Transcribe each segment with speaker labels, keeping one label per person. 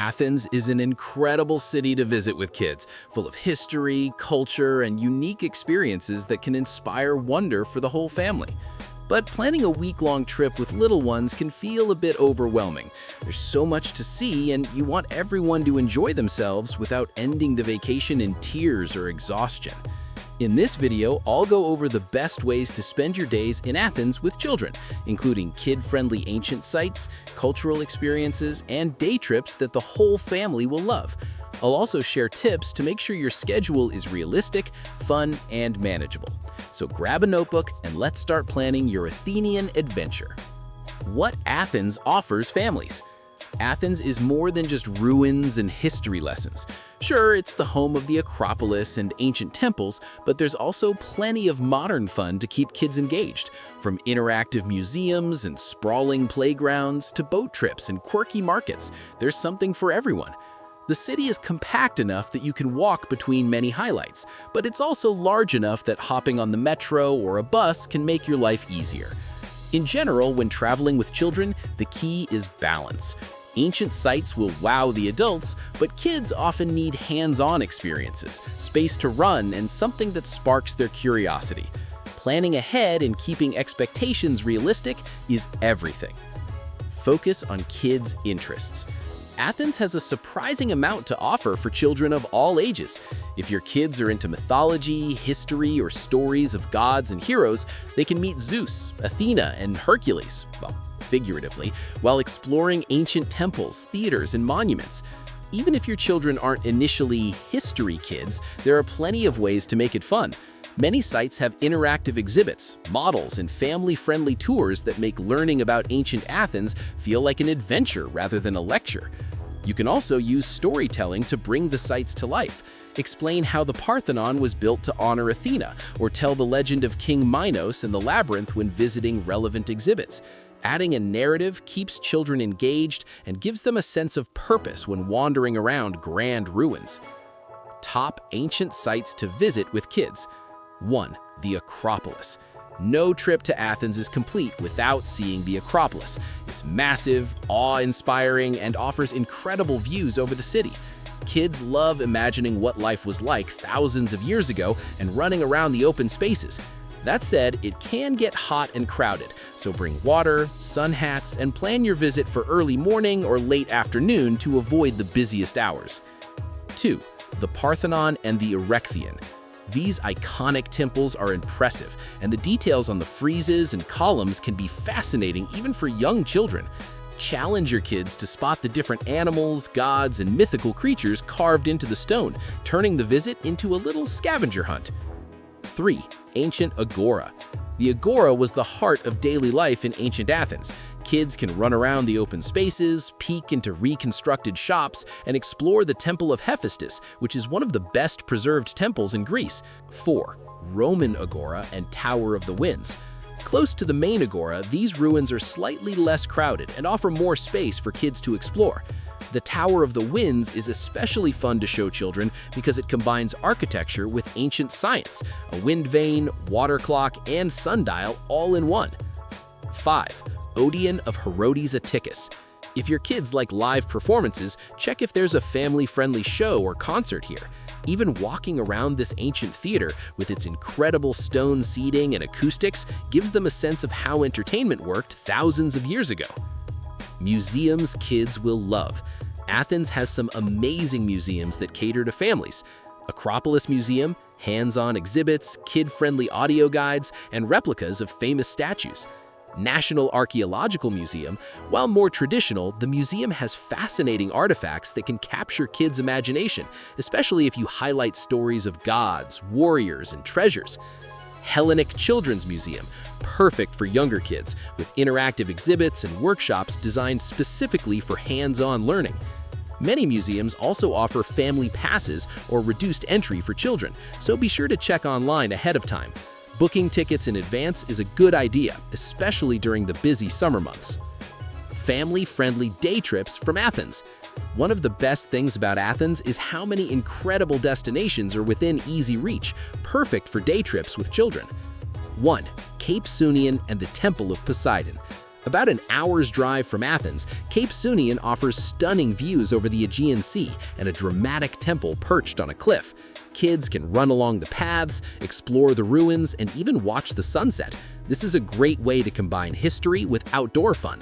Speaker 1: Athens is an incredible city to visit with kids, full of history, culture, and unique experiences that can inspire wonder for the whole family. But planning a week-long trip with little ones can feel a bit overwhelming. There's so much to see, and you want everyone to enjoy themselves without ending the vacation in tears or exhaustion. In this video, I'll go over the best ways to spend your days in Athens with children, including kid-friendly ancient sites, cultural experiences, and day trips that the whole family will love. I'll also share tips to make sure your schedule is realistic, fun, and manageable. So grab a notebook and let's start planning your Athenian adventure. What Athens offers families? Athens is more than just ruins and history lessons. Sure, it's the home of the Acropolis and ancient temples, but there's also plenty of modern fun to keep kids engaged. From interactive museums and sprawling playgrounds to boat trips and quirky markets, there's something for everyone. The city is compact enough that you can walk between many highlights, but it's also large enough that hopping on the metro or a bus can make your life easier. In general, when traveling with children, the key is balance. Ancient sites will wow the adults, but kids often need hands-on experiences, space to run, and something that sparks their curiosity. Planning ahead and keeping expectations realistic is everything. Focus on kids' interests. Athens has a surprising amount to offer for children of all ages. If your kids are into mythology, history, or stories of gods and heroes, they can meet Zeus, Athena, and Hercules, well, figuratively, while exploring ancient temples, theaters, and monuments. Even if your children aren't initially history kids, there are plenty of ways to make it fun. Many sites have interactive exhibits, models, and family-friendly tours that make learning about ancient Athens feel like an adventure rather than a lecture. You can also use storytelling to bring the sites to life. Explain how the Parthenon was built to honor Athena, or tell the legend of King Minos and the labyrinth when visiting relevant exhibits. Adding a narrative keeps children engaged and gives them a sense of purpose when wandering around grand ruins. Top ancient sites to visit with kids. 1. The Acropolis. No trip to Athens is complete without seeing the Acropolis. It's massive, awe-inspiring, and offers incredible views over the city. Kids love imagining what life was like thousands of years ago and running around the open spaces. That said, it can get hot and crowded, so bring water, sun hats, and plan your visit for early morning or late afternoon to avoid the busiest hours. 2. The Parthenon and the Erechtheion. These iconic temples are impressive, and the details on the friezes and columns can be fascinating even for young children. Challenge your kids to spot the different animals, gods, and mythical creatures carved into the stone, turning the visit into a little scavenger hunt. 3. Ancient Agora. The Agora was the heart of daily life in ancient Athens. Kids can run around the open spaces, peek into reconstructed shops, and explore the Temple of Hephaestus, which is one of the best preserved temples in Greece. 4. Roman Agora and Tower of the Winds. Close to the main Agora, these ruins are slightly less crowded and offer more space for kids to explore. The Tower of the Winds is especially fun to show children because it combines architecture with ancient science, a wind vane, water clock, and sundial all in one. 5. Odeon of Herodes Atticus. If your kids like live performances, check if there's a family-friendly show or concert here. Even walking around this ancient theater with its incredible stone seating and acoustics gives them a sense of how entertainment worked thousands of years ago. Museums kids will love. Athens has some amazing museums that cater to families. Acropolis Museum, hands-on exhibits, kid-friendly audio guides, and replicas of famous statues. National Archaeological Museum, while more traditional, the museum has fascinating artifacts that can capture kids' imagination, especially if you highlight stories of gods, warriors, and treasures. Hellenic Children's Museum, perfect for younger kids, with interactive exhibits and workshops designed specifically for hands-on learning. Many museums also offer family passes or reduced entry for children, so be sure to check online ahead of time. Booking tickets in advance is a good idea, especially during the busy summer months. Family-friendly day trips from Athens. One of the best things about Athens is how many incredible destinations are within easy reach, perfect for day trips with children. 1. Cape Sunion and the Temple of Poseidon. About an hour's drive from Athens, Cape Sunion offers stunning views over the Aegean Sea and a dramatic temple perched on a cliff. Kids can run along the paths, explore the ruins, and even watch the sunset. This is a great way to combine history with outdoor fun.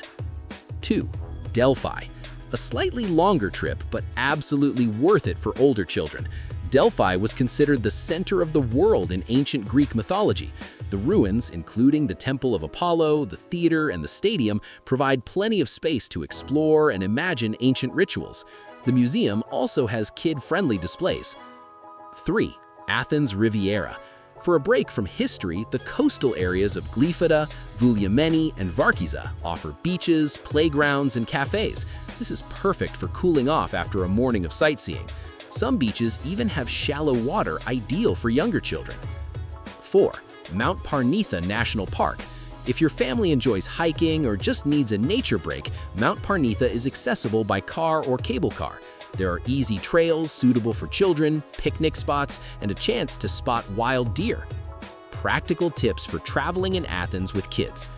Speaker 1: 2. Delphi. A slightly longer trip, but absolutely worth it for older children. Delphi was considered the center of the world in ancient Greek mythology. The ruins, including the Temple of Apollo, the theater, and the stadium, provide plenty of space to explore and imagine ancient rituals. The museum also has kid-friendly displays. 3. Athens Riviera. For a break from history, the coastal areas of Glyfada, Vouliagmeni, and Varkiza offer beaches, playgrounds, and cafes. This is perfect for cooling off after a morning of sightseeing. Some beaches even have shallow water, ideal for younger children. 4. Mount Parnitha National Park. If your family enjoys hiking or just needs a nature break, Mount Parnitha is accessible by car or cable car. There are easy trails suitable for children, picnic spots, and a chance to spot wild deer. Practical tips for traveling in Athens with kids.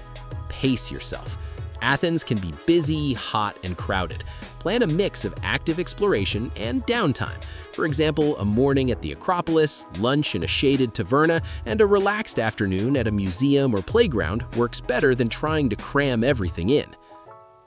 Speaker 1: Pace yourself. Athens can be busy, hot, and crowded. Plan a mix of active exploration and downtime. For example, a morning at the Acropolis, lunch in a shaded taverna, and a relaxed afternoon at a museum or playground works better than trying to cram everything in.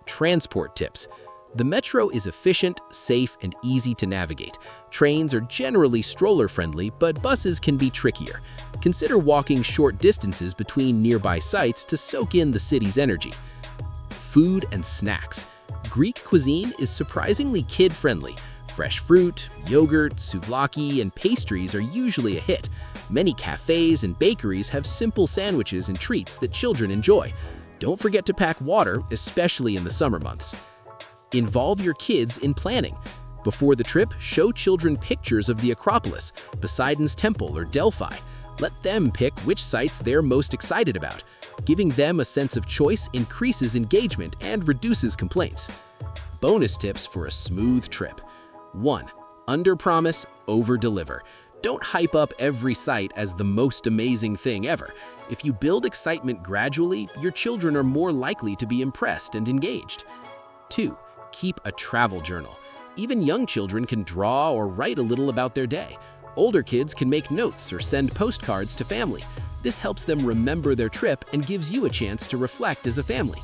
Speaker 1: Transport tips. The metro is efficient, safe, and easy to navigate. Trains are generally stroller-friendly, but buses can be trickier. Consider walking short distances between nearby sites to soak in the city's energy. Food and snacks. Greek cuisine is surprisingly kid-friendly. Fresh fruit, yogurt, souvlaki, and pastries are usually a hit. Many cafes and bakeries have simple sandwiches and treats that children enjoy. Don't forget to pack water, especially in the summer months. Involve your kids in planning. Before the trip, show children pictures of the Acropolis, Poseidon's Temple, or Delphi. Let them pick which sites they're most excited about. Giving them a sense of choice increases engagement and reduces complaints. Bonus tips for a smooth trip. 1. Under-promise, over-deliver. Don't hype up every site as the most amazing thing ever. If you build excitement gradually, your children are more likely to be impressed and engaged. 2. Keep a travel journal. Even young children can draw or write a little about their day. Older kids can make notes or send postcards to family. This helps them remember their trip and gives you a chance to reflect as a family.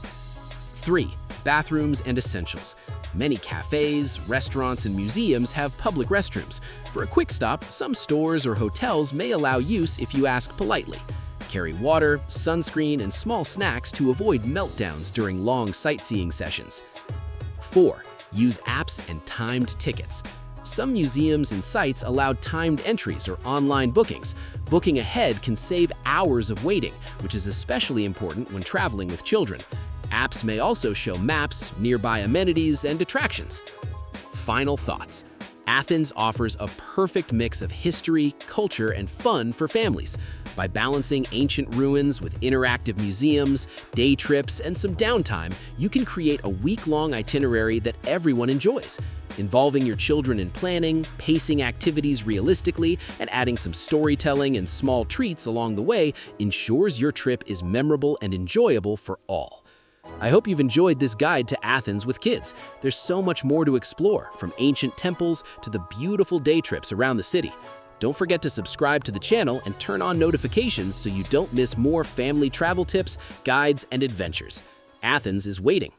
Speaker 1: 3. Bathrooms and essentials. Many cafes, restaurants, and museums have public restrooms. For a quick stop, some stores or hotels may allow use if you ask politely. Carry water, sunscreen, and small snacks to avoid meltdowns during long sightseeing sessions. 4. Use apps and timed tickets. Some museums and sites allow timed entries or online bookings. Booking ahead can save hours of waiting, which is especially important when traveling with children. Apps may also show maps, nearby amenities, and attractions. Final thoughts. Athens offers a perfect mix of history, culture, and fun for families. By balancing ancient ruins with interactive museums, day trips, and some downtime, you can create a week-long itinerary that everyone enjoys. Involving your children in planning, pacing activities realistically, and adding some storytelling and small treats along the way ensures your trip is memorable and enjoyable for all. I hope you've enjoyed this guide to Athens with kids. There's so much more to explore, from ancient temples to the beautiful day trips around the city. Don't forget to subscribe to the channel and turn on notifications so you don't miss more family travel tips, guides, and adventures. Athens is waiting.